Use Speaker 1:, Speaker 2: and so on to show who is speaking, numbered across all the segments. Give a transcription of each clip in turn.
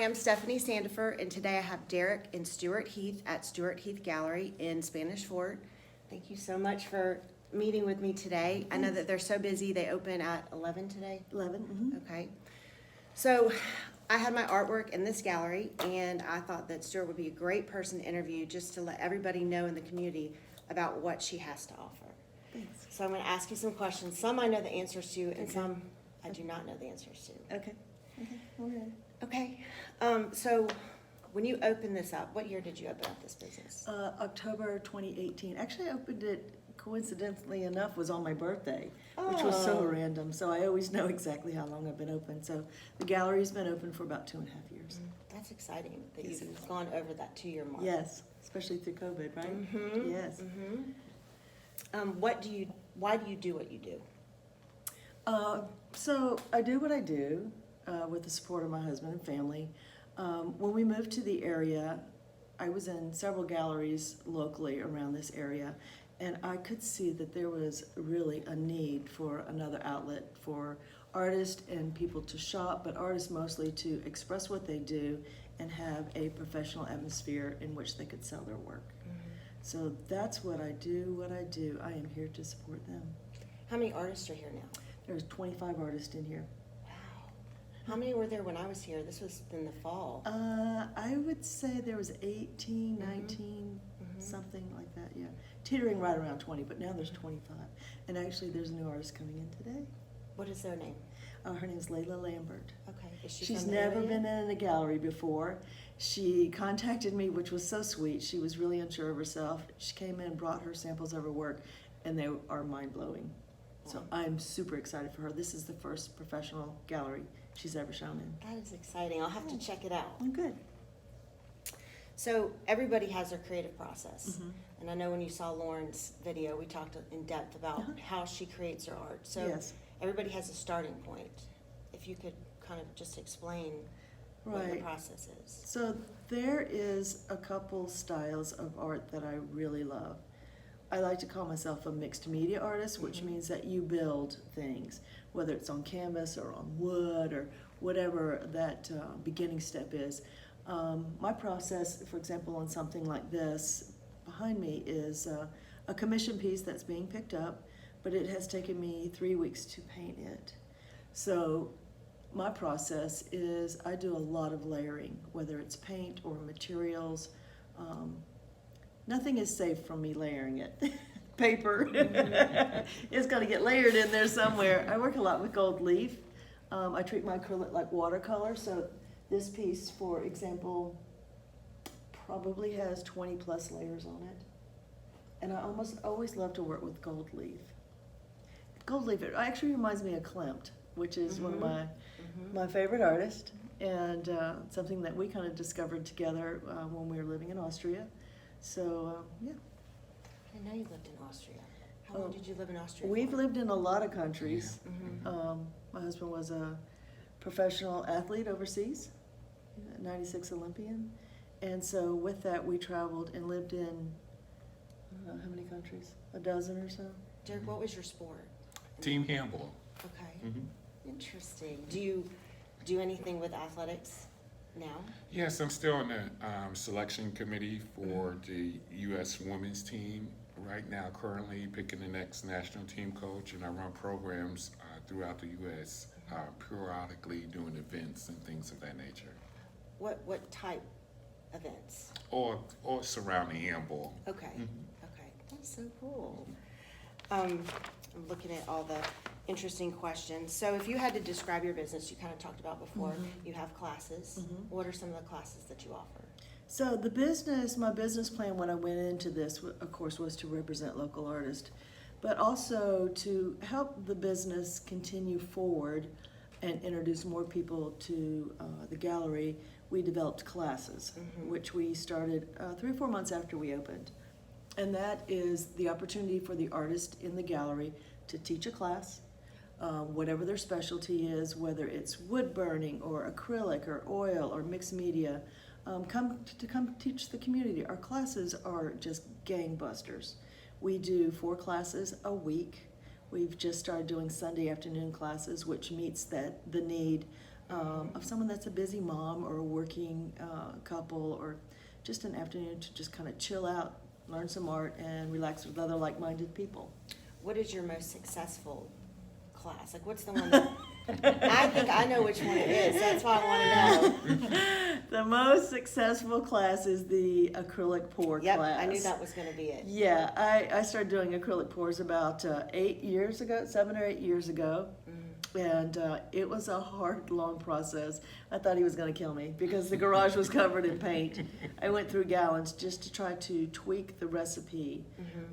Speaker 1: I'm Stephanie Sandifer, and today I have Derrick and Stewart Heath at Stewart Heath Gallery in Spanish Fort. Thank you so much for meeting with me today. I know that they're so busy. They open at 11 today?
Speaker 2: 11. Mm-hmm.
Speaker 1: Okay. So I had my artwork in this gallery, and I thought that Stewart would be a great person to interview just to let everybody know in the community about what she has to offer.
Speaker 2: Thanks.
Speaker 1: So I'm going to ask you some questions. Some I know the answers to, and
Speaker 2: Okay.
Speaker 1: some I do not know the answers to.
Speaker 2: Okay. All right.
Speaker 1: Okay. So when you opened this up, what year did you open up this business?
Speaker 2: October 2018. Actually, I opened it, coincidentally enough, was on my birthday, which was so
Speaker 1: Oh.
Speaker 2: random. So I always know exactly how long I've been open. So the gallery's been open for about 2.5 years.
Speaker 1: That's exciting that
Speaker 2: Yes, it
Speaker 1: you've
Speaker 2: is.
Speaker 1: gone over that 2-year mark.
Speaker 2: Yes, especially through COVID, right?
Speaker 1: Mm-hmm.
Speaker 2: Yes.
Speaker 1: Mm-hmm. Why do you do what you do?
Speaker 2: So I do what I do with the support of my husband and family. When we moved to the area, I was in several galleries locally around this area, and I could see that there was really a need for another outlet for artists and people to shop, but artists mostly to express what they do and have a professional atmosphere in which they could sell their work. So that's what I do. I am here to support them.
Speaker 1: How many artists are here now?
Speaker 2: There's 25 artists in here.
Speaker 1: Wow. How many were there when I was here? This was in the fall.
Speaker 2: I would say there was 18, 19, something like that, yeah. Teetering right around 20, but now there's 25. And actually, there's a new artist coming in today.
Speaker 1: What is their name?
Speaker 2: Her name's Layla Lambert.
Speaker 1: Okay. Is she
Speaker 2: She's
Speaker 1: from the
Speaker 2: never
Speaker 1: area?
Speaker 2: been in a gallery before. She contacted me, which was so sweet. She was really unsure of herself. She came in, brought her samples of her work, and they are mind-blowing. So I'm super excited for her. This is the first professional gallery she's ever shown in.
Speaker 1: That is exciting. I'll have to check it out.
Speaker 2: Oh, good.
Speaker 1: So everybody has their creative process.
Speaker 2: Mhm.
Speaker 1: And I know when you saw Lauren's video, we talked in depth about how she creates her art. So
Speaker 2: Yes.
Speaker 1: everybody has a starting point. If you could kind of just explain what your
Speaker 2: Right.
Speaker 1: process is.
Speaker 2: So there is a couple styles of art that I really love. I like to call myself a mixed media artist, which means that you build things, whether it's on canvas or on wood or whatever that beginning step is. My process, for example, on something like this behind me is a commission piece that's being picked up, but it has taken me 3 weeks to paint it. So my process is I do a lot of layering, whether it's paint or materials. Nothing is safe from me layering it. Paper, it's got to get layered in there somewhere. I work a lot with gold leaf. I treat my acrylic like watercolor, so this piece, for example, probably has 20 plus layers on it. And I almost always love to work with gold leaf. Gold leaf, it actually reminds me of Klimt, which is one of my favorite artists, and something that we kind of discovered together when we were living in Austria. So, yeah.
Speaker 1: I didn't know you lived in Austria. How long did you live in Austria
Speaker 2: We've
Speaker 1: for?
Speaker 2: lived in a lot of countries.
Speaker 1: Mhm.
Speaker 2: My husband was a professional athlete overseas, 96 Olympian. And so with that, we traveled and lived in, I don't know, how many countries? A dozen or so?
Speaker 1: Derrick, what was your sport?
Speaker 3: Team handball.
Speaker 1: Okay. Interesting. Do you do anything with athletics now?
Speaker 3: Yes, I'm still on the selection committee for the U.S. women's team right now, currently picking the next national team coach, and I run programs throughout the U.S. Periodically doing events and things of that nature.
Speaker 1: What type events?
Speaker 3: Or surrounding handball.
Speaker 1: Okay. Okay. That's so cool. I'm looking at all the interesting questions. So if you had to describe your business, you kind of talked about before, you have classes. What are some of the classes that you offer?
Speaker 2: So my business plan when I went into this, of course, was to represent local artists, but also to help the business continue forward and introduce more people to the gallery. We developed classes, which we started 3 or 4 months after we opened. And that is the opportunity for the artist in the gallery to teach a class, whatever their specialty is, whether it's wood burning or acrylic or oil or mixed media, come teach the community. Our classes are just gangbusters. We do 4 classes a week. We've just started doing Sunday afternoon classes, which meets the need of someone that's a busy mom or a working couple, or just an afternoon to just kind of chill out, learn some art, and relax with other like-minded people.
Speaker 1: What is your most successful class? Like, what's the one that, I think I know which one it is, that's why I want to know.
Speaker 2: The most successful class is the acrylic pour
Speaker 1: Yep,
Speaker 2: class.
Speaker 1: I knew that was going to be it.
Speaker 2: Yeah, I started doing acrylic pours about 8 years ago, 7 or 8 years ago. And it was a hard, long process. I thought he was going to kill me because the garage was covered in paint. I went through gallons just to try to tweak the recipe.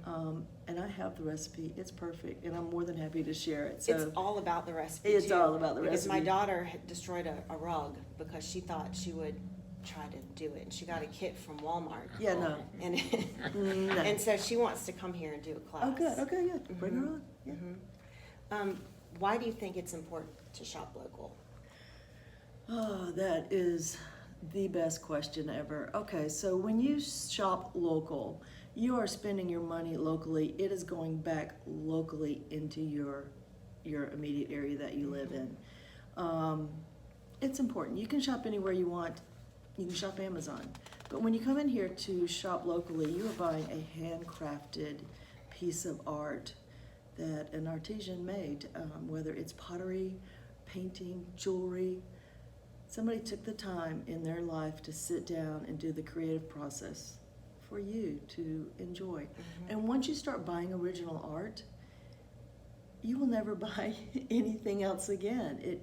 Speaker 2: And I have the recipe. It's perfect, and I'm more than happy to share it. So
Speaker 1: It's all about the recipe,
Speaker 2: it's
Speaker 1: too,
Speaker 2: all about the
Speaker 1: because my
Speaker 2: recipe.
Speaker 1: daughter had destroyed a rug because she thought she would try to do it, and she got a kit from Walmart.
Speaker 2: Yeah, no.
Speaker 1: And
Speaker 2: No.
Speaker 1: and so she wants to come here and do a class.
Speaker 2: Oh, good. Okay, good. Bring her on. Yeah.
Speaker 1: Why do you think it's important to shop local?
Speaker 2: Oh, that is the best question ever. Okay, so when you shop local, you are spending your money locally. It is going back locally into your immediate area that you live in. It's important. You can shop anywhere you want. You can shop Amazon. But when you come in here to shop locally, you are buying a handcrafted piece of art that an artisan made, whether it's pottery, painting, jewelry. Somebody took the time in their life to sit down and do the creative process for you to enjoy. And once you start buying original art, you will never buy anything else again.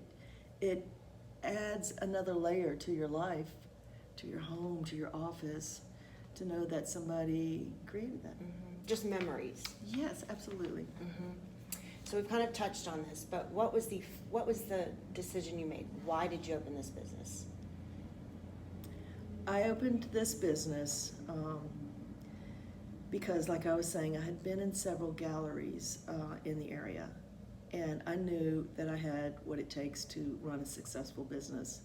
Speaker 2: It adds another layer to your life, to your home, to your office, to know that somebody created that.
Speaker 1: Just memories.
Speaker 2: Yes, absolutely.
Speaker 1: So we've kind of touched on this, but what was the decision you made? Why did you open this business?
Speaker 2: I opened this business because, like I was saying, I had been in several galleries in the area, and I knew that I had what it takes to run a successful business.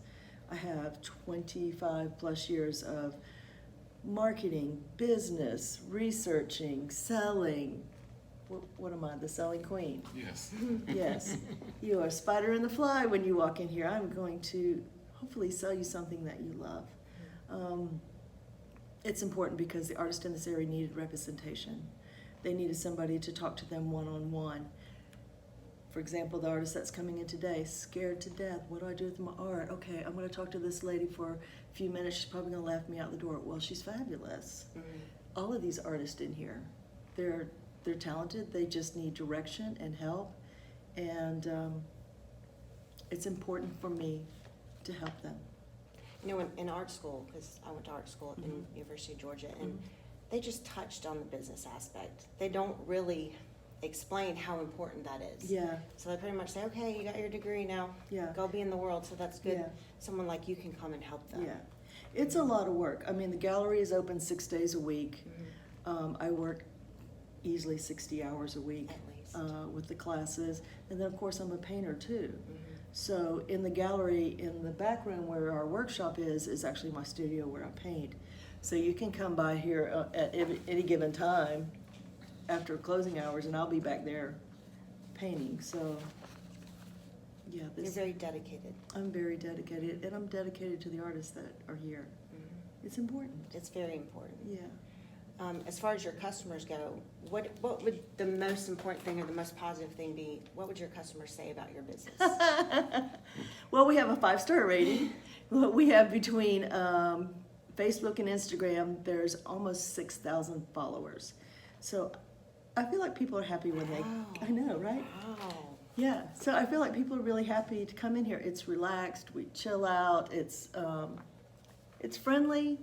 Speaker 2: I have 25 plus years of marketing, business, researching, selling. What am I, the selling queen?
Speaker 3: Yes.
Speaker 2: Yes. You are a spider in the fly when you walk in here. I'm going to hopefully sell you something that you love. It's important because the artists in this area needed representation. They needed somebody to talk to them one-on-one. For example, the artist that's coming in today, scared to death. What do I do with my art? Okay, I'm going to talk to this lady for a few minutes. She's probably going to laugh me out the door. Well, she's fabulous. All of these artists in here, they're talented. They just need direction and help. And it's important for me to help them.
Speaker 1: You know, in art school, because I went to art school at the University of Georgia, and they just touched on the business aspect. They don't really explain how important that is.
Speaker 2: Yeah.
Speaker 1: So they pretty much say, okay, you got your degree now,
Speaker 2: Yeah.
Speaker 1: go be in the world, so that's good.
Speaker 2: Yeah.
Speaker 1: Someone like you can come and help them.
Speaker 2: Yeah. It's a lot of work. I mean, the gallery is open 6 days a week. I work easily 60 hours a week
Speaker 1: At least.
Speaker 2: with the classes. And then, of course, I'm a painter, too. So in the gallery, in the back room where our workshop is actually my studio where I paint. So you can come by here at any given time after closing hours, and I'll be back there painting. So, yeah,
Speaker 1: You're very dedicated.
Speaker 2: I'm very dedicated, and I'm dedicated to the artists that are here. It's important.
Speaker 1: It's very important.
Speaker 2: Yeah.
Speaker 1: As far as your customers go, what would the most important thing or the most positive thing be? What would your customers say about your business?
Speaker 2: Well, we have a 5-star rating. We have between Facebook and Instagram, there's almost 6,000 followers. So I feel like people are happy when they,
Speaker 1: Wow.
Speaker 2: I know, right?
Speaker 1: Wow.
Speaker 2: Yeah, so I feel like people are really happy to come in here. It's relaxed, we chill out, it's friendly.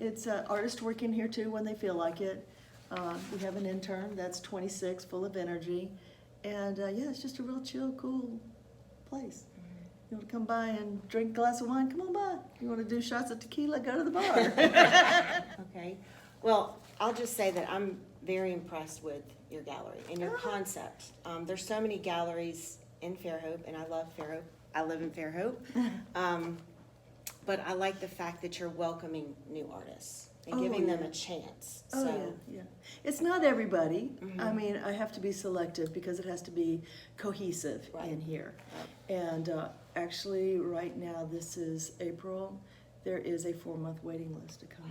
Speaker 2: It's artists work in here too when they feel like it. We have an intern that's 26, full of energy. And yeah, it's just a real chill, cool place. You want to come by and drink a glass of wine? Come on by. You want to do shots of tequila? Go to the bar.
Speaker 1: Okay. Well, I'll just say that I'm very impressed with your gallery and your concept. There's so many galleries in Fairhope, and I love Fairhope. I live in Fairhope. but I like the fact that you're welcoming new artists and
Speaker 2: Oh,
Speaker 1: giving them
Speaker 2: yeah.
Speaker 1: a chance.
Speaker 2: Oh,
Speaker 1: So,
Speaker 2: yeah. It's not everybody.
Speaker 1: Mhm.
Speaker 2: I mean, I have to be selective because it has to be cohesive
Speaker 1: Right.
Speaker 2: in here.
Speaker 1: Right.
Speaker 2: And actually, right now, this is April, there is a 4-month waiting list to come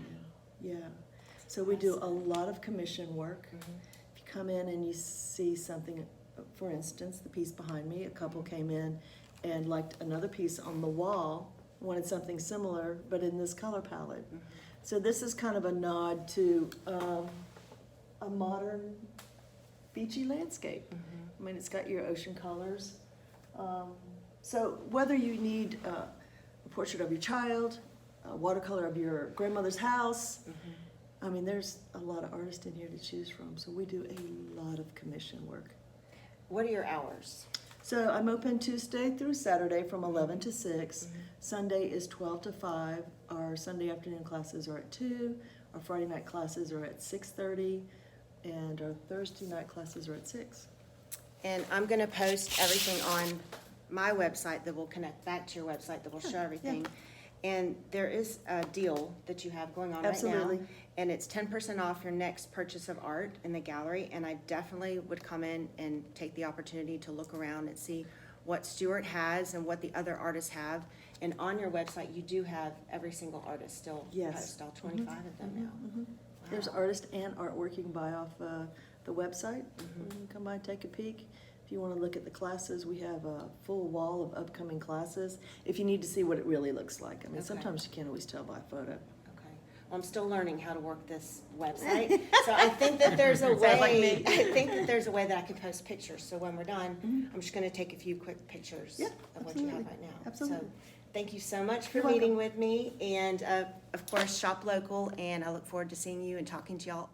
Speaker 2: in. Yeah. So we do a lot of commission work.
Speaker 1: Mhm.
Speaker 2: If you come in and you see something, for instance, the piece behind me, a couple came in and liked another piece on the wall, wanted something similar, but in this color palette.
Speaker 1: Mhm.
Speaker 2: So this is kind of a nod to a modern beachy landscape.
Speaker 1: Mhm.
Speaker 2: I mean, it's got your ocean colors. So whether you need a portrait of your child, a watercolor of your grandmother's house,
Speaker 1: Mhm.
Speaker 2: I mean, there's a lot of artists in here to choose from. So we do a lot of commission work.
Speaker 1: What are your hours?
Speaker 2: So I'm open Tuesday through Saturday from 11 to 6.
Speaker 1: Mhm.
Speaker 2: Sunday is 12 to 5. Our Sunday afternoon classes are at 2. Our Friday night classes are at 6:30. And our Thursday night classes are at 6.
Speaker 1: And I'm gonna post everything on my website that will connect back to your website that will show
Speaker 2: Yeah,
Speaker 1: everything. And there is a deal that you have going on right
Speaker 2: Absolutely.
Speaker 1: now. And it's 10% off your next purchase of art in the gallery. And I definitely would come in and take the opportunity to look around and see what Stewart has and what the other artists have. And on your website, you do have every single artist still
Speaker 2: Yes.
Speaker 1: post, all 25 of them now.
Speaker 2: There's
Speaker 1: Wow.
Speaker 2: artist and artwork you can buy off the website. You can come by and take a peek. If you want to look at the classes, we have a full wall of upcoming classes. If you need to see what it really looks like. I mean,
Speaker 1: Okay.
Speaker 2: sometimes you can't always tell by photo.
Speaker 1: Okay. Well, I'm still learning how to work this website, so I think that there's a
Speaker 2: Sounds like
Speaker 1: way,
Speaker 2: me.
Speaker 1: I think that there's a way that I can post pictures, so when we're done, I'm just gonna take a few quick pictures
Speaker 2: Yeah,
Speaker 1: of what you have
Speaker 2: absolutely.
Speaker 1: right now.
Speaker 2: Absolutely.
Speaker 1: So, thank you so much for
Speaker 2: You're
Speaker 1: meeting
Speaker 2: welcome.
Speaker 1: with me, and, of course, shop local, and I look forward to seeing you and talking to y'all